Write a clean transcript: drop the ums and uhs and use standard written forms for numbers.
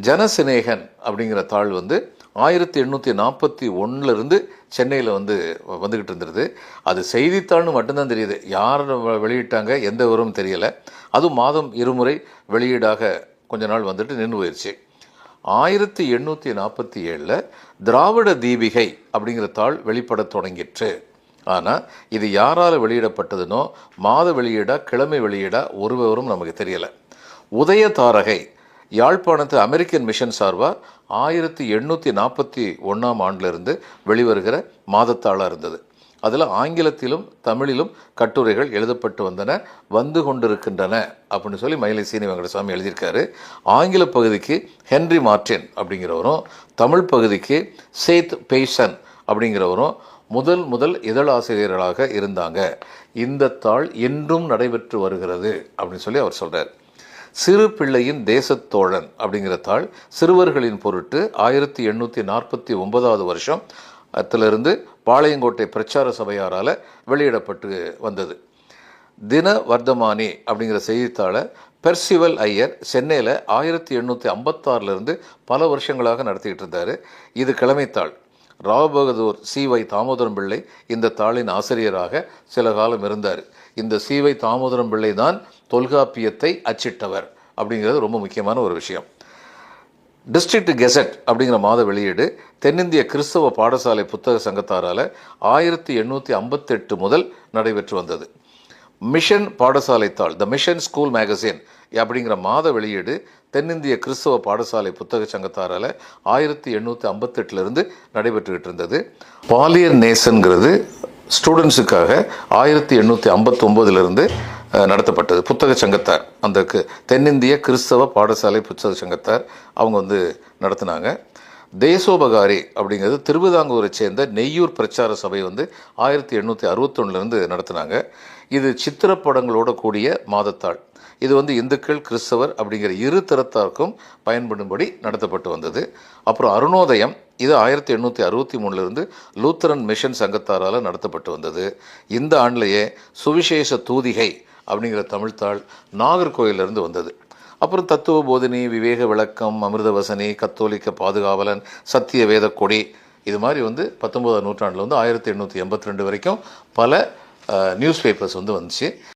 ஜனசிநேகன் அப்படிங்கிற தாள் வந்து 1841 சென்னையில் வந்துக்கிட்டு இருந்தது. அது செய்தித்தாள்னு மட்டும்தான் தெரியுது. யார் வெளியிட்டாங்க, எந்த விவரமும் தெரியலை. அதுவும் மாதம் இருமுறை வெளியீடாக கொஞ்ச நாள் வந்துட்டு நின்று போயிடுச்சு. 1847 திராவிட தீபிகை அப்படிங்கிற தாள் வெளிப்பட தொடங்கிற்று. ஆனால் இது யாரால் வெளியிடப்பட்டதுனோ மாத வெளியீடா கிழமை வெளியீடா ஒரு விவரம் நமக்கு தெரியலை. உதய தாரகை யாழ்ப்பாணத்து அமெரிக்கன் மிஷன் சார்பாக 1841 வெளிவருகிற மாதத்தாளாக இருந்தது. அதில் ஆங்கிலத்திலும் தமிழிலும் கட்டுரைகள் எழுதப்பட்டு வந்து கொண்டிருக்கின்றன அப்படின்னு சொல்லி மயிலை சீனி வெங்கடசாமி எழுதியிருக்காரு. ஆங்கில பகுதிக்கு ஹென்ரி மார்டின் அப்படிங்கிறவரும், தமிழ் பகுதிக்கு சேத் பெய்சன் அப்படிங்கிறவரும் முதல் இதழாசிரியர்களாக இருந்தாங்க. இந்த தாள் இன்றும் நடைபெற்று வருகிறது அப்படின்னு சொல்லி அவர் சொல்கிறார். சிறு பிள்ளையின் தேசத்தோழன் அப்படிங்கிற தாள் சிறுவர்களின் பொருட்டு 1849 பாளையங்கோட்டை பிரச்சார சபையாரால் வெளியிடப்பட்டு வந்தது. தின வர்த்தமானி அப்படிங்கிற செய்தித்தாளை பெர்சிவல் ஐயர் சென்னையில் 1856 பல வருஷங்களாக நடத்திக்கிட்டு இருந்தார். இது கிழமைத்தாள். ராவ் சி.வை. தாமோதரம் பிள்ளை இந்த தாளின் ஆசிரியராக சில காலம் இருந்தார். இந்த சி.வை. தாமோதரம் பிள்ளை தான் தொல்காப்பியத்தை அச்சிட்டவர் அப்படிங்கிறது ரொம்ப முக்கியமான ஒரு விஷயம். டிஸ்ட்ரிக்ட் கெசட் அப்படிங்கிற மாத வெளியீடு தென்னிந்திய கிறிஸ்தவ பாடசாலை புத்தக சங்கத்தாரால் 1858 முதல் நடைபெற்று வந்தது. மிஷன் பாடசாலை தாள் த மிஷன் ஸ்கூல் மேகசின் அப்படிங்கிற மாத வெளியீடு தென்னிந்திய கிறிஸ்தவ பாடசாலை புத்தக சங்கத்தாரால் 1858 நடைபெற்றுக்கிட்டு இருந்தது. பாலியர் நேசன்கிறது ஸ்டூடெண்ட்ஸுக்காக 1859 நடத்தப்பட்டது. புத்தக சங்கத்தார், அந்த தென்னிந்திய கிறிஸ்தவ பாடசாலை புத்தக சங்கத்தார் அவங்க நடத்தினாங்க. தேசோபகாரி அப்படிங்கிறது திருவிதாங்கூரை சேர்ந்த நெய்யூர் பிரச்சார சபை 1861 நடத்தினாங்க. இது சித்திரப்படங்களோட கூடிய மாதத்தாள். இது இந்துக்கள் கிறிஸ்தவர் அப்படிங்கிற இரு தரத்தாருக்கும் பயன்படும்படி நடத்தப்பட்டு வந்தது. அப்புறம் அருணோதயம், இது 1863 லூத்தரன் மிஷன் சங்கத்தாரால் நடத்தப்பட்டு வந்தது. இந்த ஆண்டிலேயே சுவிசேஷ தூதிகை அப்படிங்கிற தமிழ்த்தாள் நாகர்கோயிலிருந்து வந்தது. அப்புறம் தத்துவ போதினி, விவேக விளக்கம், அமிர்தவசனி, கத்தோலிக்க பாதுகாவலன், சத்திய வேத கொடி, இது மாதிரி 19ஆம் நூற்றாண்டில் 1882 வரைக்கும் பல நியூஸ் பேப்பர்ஸ் வந்துச்சு.